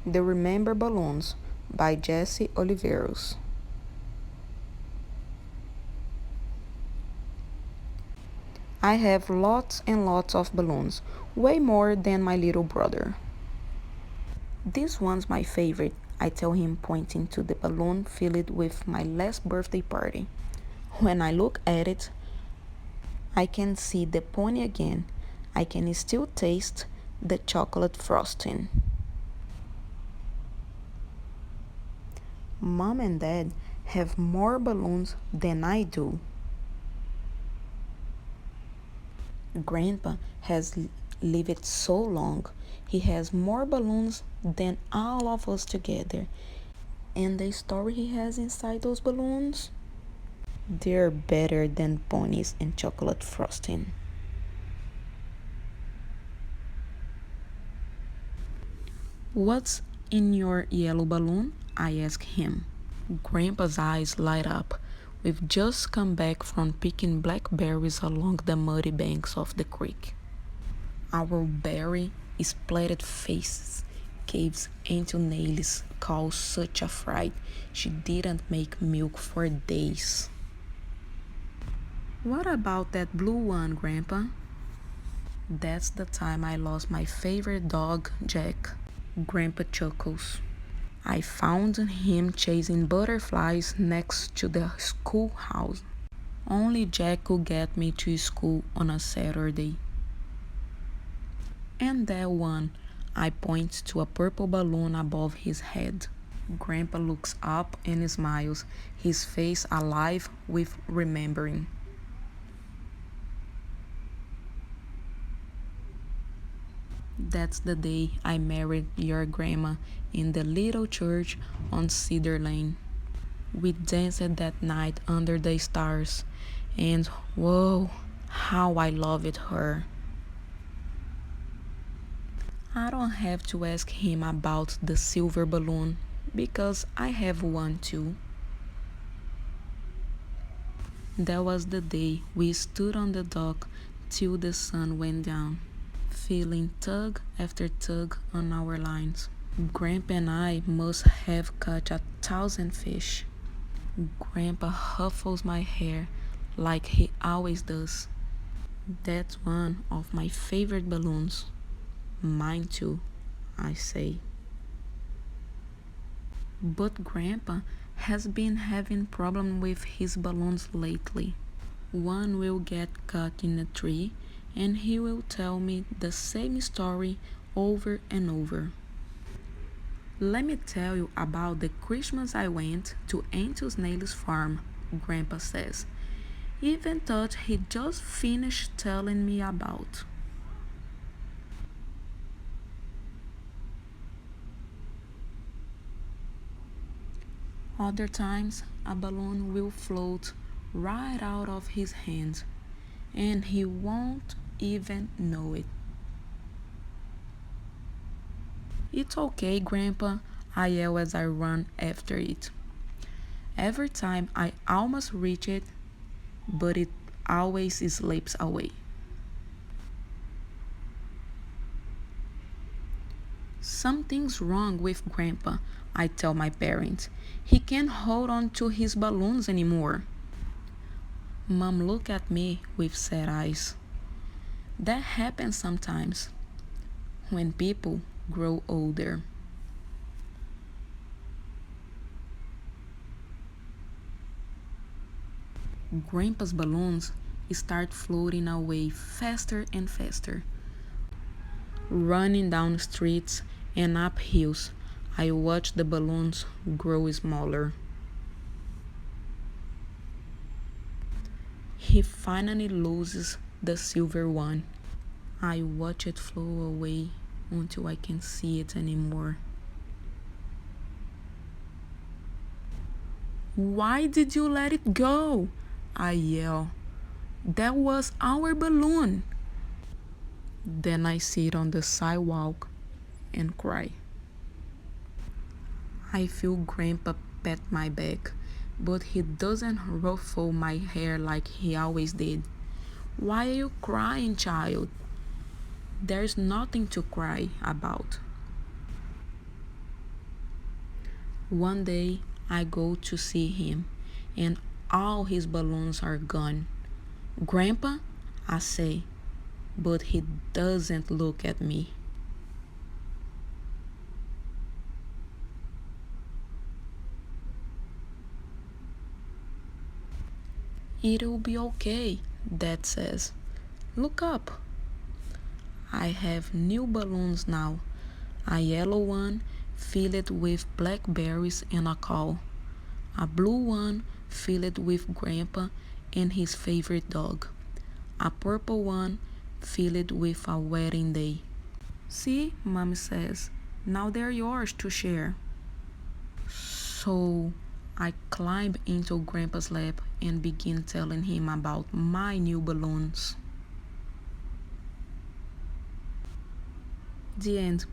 The Remember Balloons by Jesse Oliveros. I have lots and lots of balloons, way more than my little brother. This one's my favorite, I tell him, pointing to the balloon filled with my last birthday party. When I look at it, I can see the pony again. I can still taste the chocolate frosting. Mom and Dad have more balloons than I do. Grandpa has lived so long. He has more balloons than all of us together. And the story he has inside those balloons? They're better than ponies and chocolate frosting. What's in your yellow balloon? I ask him. Grandpa's eyes light up. We've just come back from picking blackberries along the muddy banks of the creek. Our berry splattered faces caves into Nelly's caused such a fright she didn't make milk for days. What about that blue one, Grandpa? That's the time I lost my favorite dog, Jack. Grandpa chuckles. I found him chasing butterflies next to the schoolhouse. Only Jack could get me to school on a Saturday. And that one, I point to a purple balloon above his head. Grandpa looks up and smiles, his face alive with remembering. That's the day I married your grandma in the little church on Cedar Lane. We danced that night under the stars, and whoa, how I loved her. I don't have to ask him about the silver balloon because I have one too. That was the day we stood on the dock till the sun went down, feeling tug after tug on our lines. Grandpa and I must have caught 1,000 fish. Grandpa huffles my hair like he always does. That's one of my favorite balloons. Mine too, I say. But Grandpa has been having problem with his balloons lately. One will get caught in a tree and he will tell me the same story over and over. Let me tell you about the Christmas I went to Aunt Snail's farm, Grandpa says. Even thought he just finished telling me about. Other times, a balloon will float right out of his hand, and he won't even know it. It's okay, Grandpa, I yell as I run after it. Every time I almost reach it, but it always slips away. Something's wrong with Grandpa, I tell my parents. He can't hold on to his balloons anymore. Mom looked at me with sad eyes. That happens sometimes when people grow older. Grandpa's balloons start floating away faster and faster. Running down streets and up hills, I watch the balloons grow smaller. He finally loses the silver one. I watch it flow away until I can't see it anymore. Why did you let it go? I yell. That was our balloon. Then I sit on the sidewalk and cry. I feel Grandpa pat my back, but he doesn't ruffle my hair like he always did. Why are you crying, child? There's nothing to cry about. One day I go to see him, and all his balloons are gone. Grandpa, I say, but he doesn't look at me. It'll be okay, Dad says. Look up. I have new balloons now. A yellow one filled with blackberries and a cow. A blue one filled with Grandpa and his favorite dog. A purple one filled with a wedding day. See, Mommy says, now they're yours to share. So I climb into Grandpa's lap and begin telling him about my new balloons. The end.